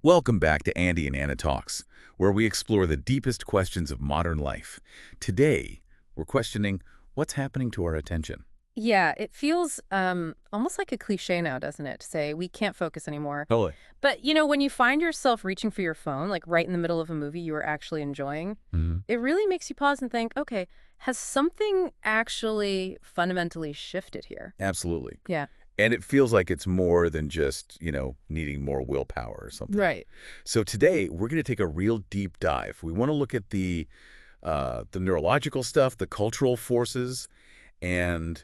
Welcome back to Andy and Anna Talks, where we explore the deepest questions of modern life. Today, we're questioning what's happening to our attention. Yeah, it feels almost like a cliche now, doesn't it, to say we can't focus anymore. Totally. But, when you find yourself reaching for your phone, like right in the middle of a movie you were actually enjoying, Hmm. it really makes you pause and think, okay, has something actually fundamentally shifted here? Absolutely. Yeah. And it feels like it's more than just, needing more willpower or something. Right. So today, we're going to take a real deep dive. We want to look at the neurological stuff, the cultural forces, and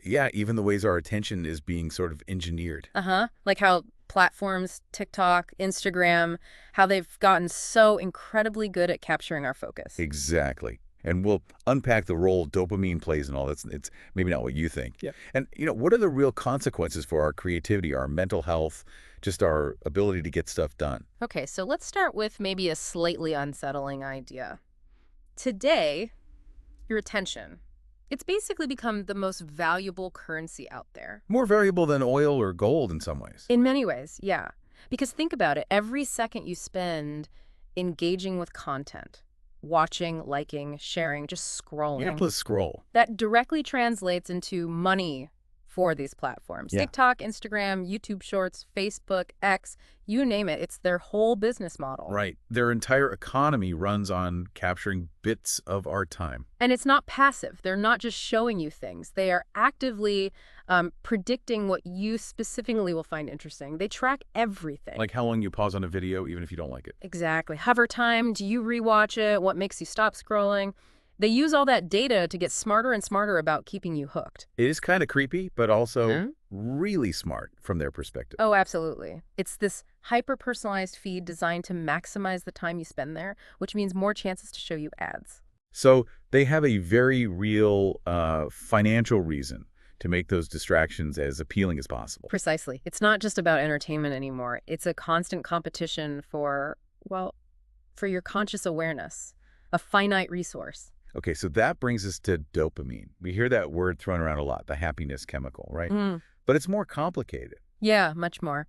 yeah, even the ways our attention is being sort of engineered. Uh-huh. Like how platforms, TikTok, Instagram, how they've gotten so incredibly good at capturing our focus. Exactly. And we'll unpack the role dopamine plays and all that. It's maybe not what you think. Yeah. And, what are the real consequences for our creativity, our mental health, just our ability to get stuff done? Okay, so let's start with maybe a slightly unsettling idea. Today, your attention. It's basically become the most valuable currency out there. More variable than oil or gold in some ways. In many ways, yeah. Because think about it, every second you spend engaging with content, watching, liking, sharing, just scrolling, Let's scroll. that directly translates into money for these platforms. Yeah. TikTok, Instagram, YouTube Shorts, Facebook, X, you name it. It's their whole business model. Right. Their entire economy runs on capturing bits of our time. And it's not passive. They're not just showing you things. They are actively predicting what you specifically will find interesting. They track everything. Like how long you pause on a video, even if you don't like it. Exactly. Hover time, do you rewatch it? What makes you stop scrolling? They use all that data to get smarter and smarter about keeping you hooked. It is kind of creepy, but also Hmm? really smart from their perspective. Oh, absolutely. It's this hyper-personalized feed designed to maximize the time you spend there, which means more chances to show you ads. So they have a very real financial reason to make those distractions as appealing as possible. Precisely. It's not just about entertainment anymore. It's a constant competition for, well, for your conscious awareness, a finite resource. Okay, so that brings us to dopamine. We hear that word thrown around a lot, the happiness chemical, right? Mm. But it's more complicated. Yeah, much more.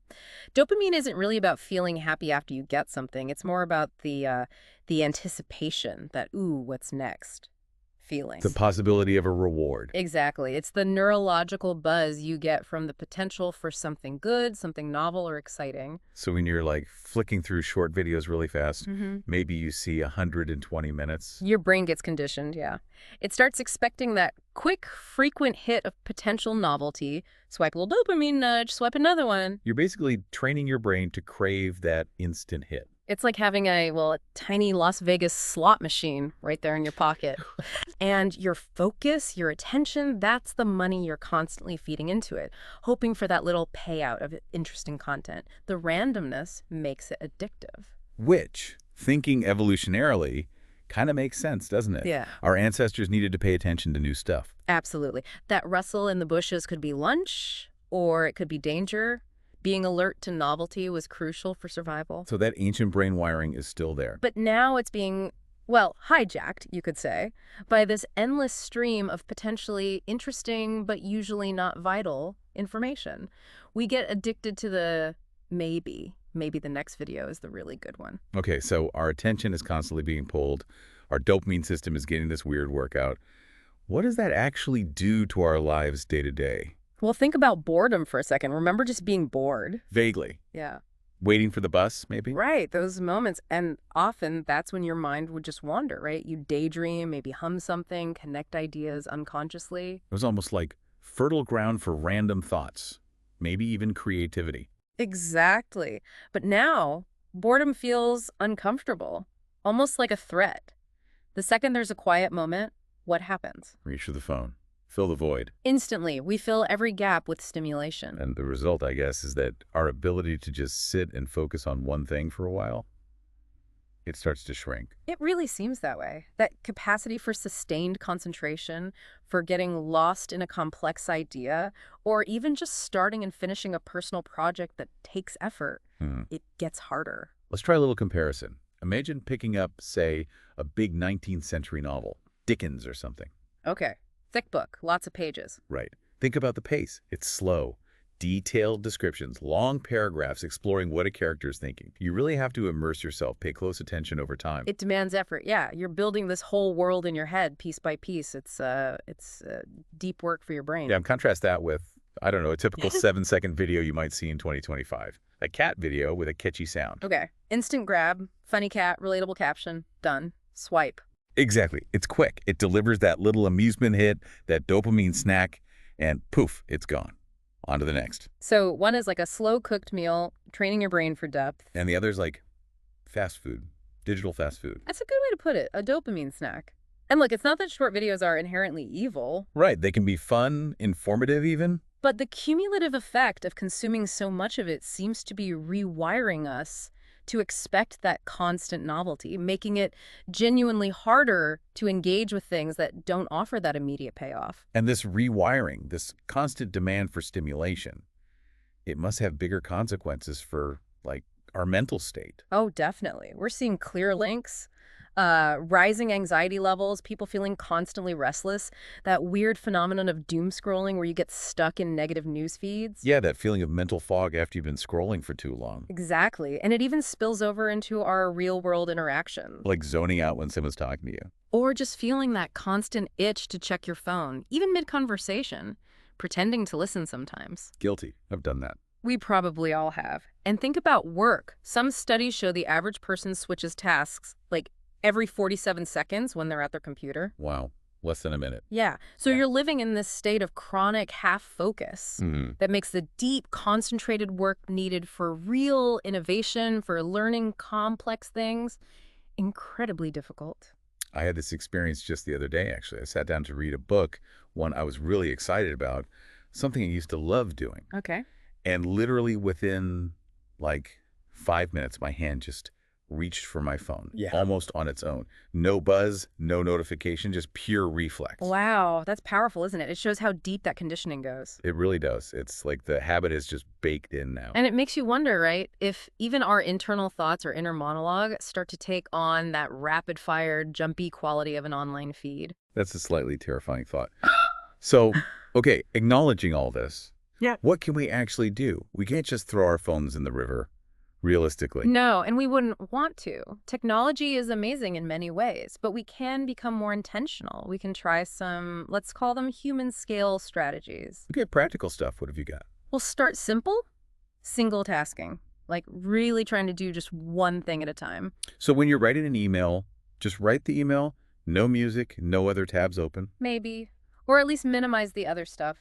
Dopamine isn't really about feeling happy after you get something. It's more about the anticipation, that, ooh, what's next The feeling. possibility of a reward. Exactly. It's the neurological buzz you get from the potential for something good, something novel or exciting. So when you're like flicking through short videos really fast, Hmm. maybe you see 120 minutes. Your brain gets conditioned, yeah. It starts expecting that quick, frequent hit of potential novelty. Swipe a little dopamine nudge, swipe another one. You're basically training your brain to crave that instant hit. It's like having a tiny Las Vegas slot machine right there in your pocket. And your focus, your attention, that's the money you're constantly feeding into it, hoping for that little payout of interesting content. The randomness makes it addictive. Which, thinking evolutionarily, kind of makes sense, doesn't it? Yeah. Our ancestors needed to pay attention to new stuff. Absolutely. That rustle in the bushes could be lunch, or it could be danger. Being alert to novelty was crucial for survival. So that ancient brain wiring is still there. But now it's being, well, hijacked, you could say, by this endless stream of potentially interesting but usually not vital information. We get addicted to the maybe. Maybe the next video is the really good one. Okay, so our attention is constantly being pulled. Our dopamine system is getting this weird workout. What does that actually do to our lives day to day? Well, think about boredom for a second. Remember just being bored? Vaguely. Yeah. Waiting for the bus, maybe? Right, those moments. And often that's when your mind would just wander, right? You daydream, maybe hum something, connect ideas unconsciously. It was almost like fertile ground for random thoughts, maybe even creativity. Exactly. But now, boredom feels uncomfortable, almost like a threat. The second there's a quiet moment, what happens? Reach for the phone. Fill the void. Instantly, we fill every gap with stimulation. And the result, I guess, is that our ability to just sit and focus on one thing for a while, it starts to shrink. It really seems that way. That capacity for sustained concentration, for getting lost in a complex idea, or even just starting and finishing a personal project that takes effort, it gets harder. Let's try a little comparison. Imagine picking up, say, a big 19th century novel, Dickens or something. Okay. Thick book, lots of pages. Right. Think about the pace. It's slow, Detailed descriptions, long paragraphs exploring what a character is thinking. You really have to immerse yourself, pay close attention over time. It demands effort. Yeah, you're building this whole world in your head piece by piece. It's deep work for your brain. Yeah, contrast that with, I don't know, a typical 7-second video you might see in 2025. A cat video with a catchy sound. Okay. Instant grab, funny cat, relatable caption, done. Swipe. Exactly. It's quick. It delivers that little amusement hit, that dopamine snack, and poof, it's gone. On to the next. So one is like a slow-cooked meal, training your brain for depth. And the other's like fast food, digital fast food. That's a good way to put it, a dopamine snack. And look, it's not that short videos are inherently evil. Right. They can be fun, informative even. But the cumulative effect of consuming so much of it seems to be rewiring us to expect that constant novelty, making it genuinely harder to engage with things that don't offer that immediate payoff. And this rewiring, this constant demand for stimulation, it must have bigger consequences for, like, our mental state. Oh, definitely. We're seeing clear links. Rising anxiety levels, people feeling constantly restless, that weird phenomenon of doom scrolling where you get stuck in negative news feeds. Yeah, that feeling of mental fog after you've been scrolling for too long. Exactly. And it even spills over into our real-world interactions. Like zoning out when someone's talking to you. Or just feeling that constant itch to check your phone, even mid-conversation, pretending to listen sometimes. Guilty. I've done that. We probably all have. And think about work. Some studies show the average person switches tasks, like, every 47 seconds when they're at their computer. Wow. Less than a minute. Yeah. So Yeah. you're living in this state of chronic half-focus that makes the deep, concentrated work needed for real innovation, for learning complex things, incredibly difficult. I had this experience just the other day, actually. I sat down to read a book, one I was really excited about, something I used to love doing. Okay. And literally within, like, 5 minutes, my hand just reached for my phone. Yeah. Almost on its own. No buzz, no notification, just pure reflex. Wow. That's powerful, isn't it? It shows how deep that conditioning goes. It really does. It's like the habit is just baked in now. And it makes you wonder, right, if even our internal thoughts or inner monologue start to take on that rapid-fire, jumpy quality of an online feed. That's a slightly terrifying thought. So, okay, acknowledging all this, Yeah. what can we actually do? We can't just throw our phones in the river, realistically. No, and we wouldn't want to. Technology is amazing in many ways, but we can become more intentional. We can try some, let's call them human scale strategies. Okay, practical stuff. What have you got? We'll start simple, single tasking, like really trying to do just one thing at a time. So when you're writing an email, just write the email, no music, no other tabs open. Maybe. Or at least minimize the other stuff.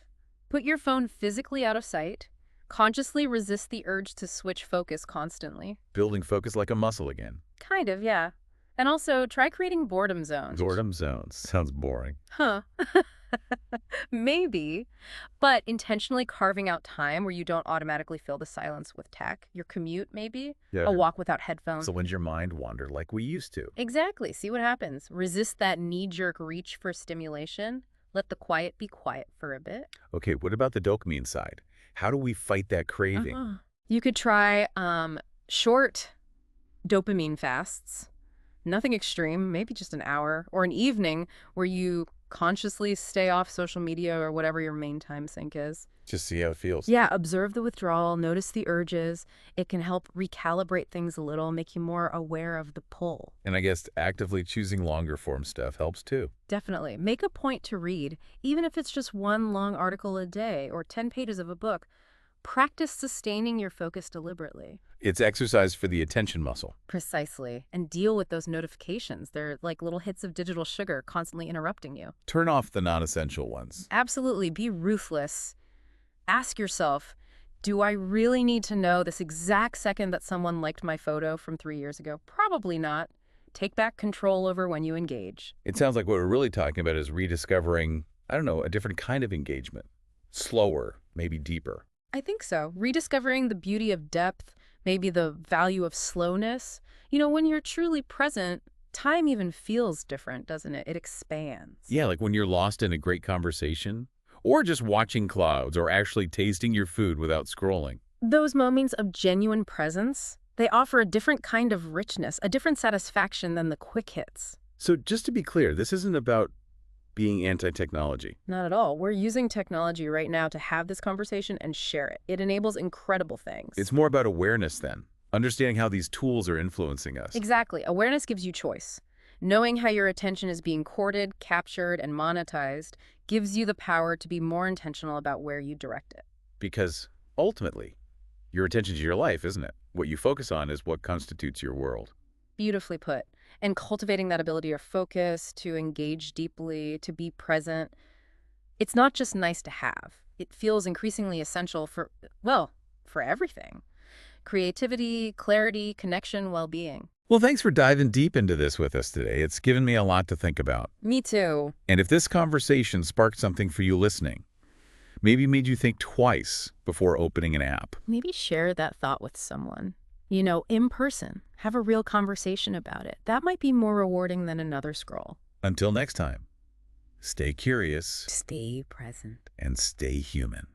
Put your phone physically out of sight. Consciously resist the urge to switch focus constantly. Building focus like a muscle again. Kind of, yeah. And also, try creating boredom zones. Boredom zones. Sounds boring. Huh. Maybe. But intentionally carving out time where you don't automatically fill the silence with tech. Your commute, maybe. Yeah. A walk without headphones. So when's your mind wander like we used to? Exactly. See what happens. Resist that knee-jerk reach for stimulation. Let the quiet be quiet for a bit. Okay, what about the dopamine side? How do we fight that craving? You could try short dopamine fasts. Nothing extreme, maybe just an hour or an evening where you consciously stay off social media or whatever your main time sink is. Just see how it feels. Yeah, observe the withdrawal, notice the urges. It can help recalibrate things a little, make you more aware of the pull. And I guess actively choosing longer form stuff helps too. Definitely. Make a point to read, even if it's just one long article a day or 10 pages of a book. Practice sustaining your focus deliberately. It's exercise for the attention muscle. Precisely. And deal with those notifications. They're like little hits of digital sugar constantly interrupting you. Turn off the non-essential ones. Absolutely. Be ruthless. Ask yourself, do I really need to know this exact second that someone liked my photo from 3 years ago? Probably not. Take back control over when you engage. It sounds like what we're really talking about is rediscovering, I don't know, a different kind of engagement. Slower, maybe deeper. I think so. Rediscovering the beauty of depth, maybe the value of slowness. You know, when you're truly present, time even feels different, doesn't it? It expands. Yeah, like when you're lost in a great conversation, or just watching clouds, or actually tasting your food without scrolling. Those moments of genuine presence, they offer a different kind of richness, a different satisfaction than the quick hits. So just to be clear, this isn't about being anti-technology. Not at all. We're using technology right now to have this conversation and share it. It enables incredible things. It's more about awareness then, understanding how these tools are influencing us. Exactly. Awareness gives you choice. Knowing how your attention is being courted, captured, and monetized gives you the power to be more intentional about where you direct it. Because ultimately, your attention to your life, isn't it? What you focus on is what constitutes your world. Beautifully put. And cultivating that ability to focus, to engage deeply, to be present, it's not just nice to have. It feels increasingly essential for, well, for everything. Creativity, clarity, connection, well-being. Well, thanks for diving deep into this with us today. It's given me a lot to think about. Me too. And if this conversation sparked something for you listening, maybe made you think twice before opening an app. Maybe share that thought with someone. In person. Have a real conversation about it. That might be more rewarding than another scroll. Until next time, stay curious Stay present. and stay human.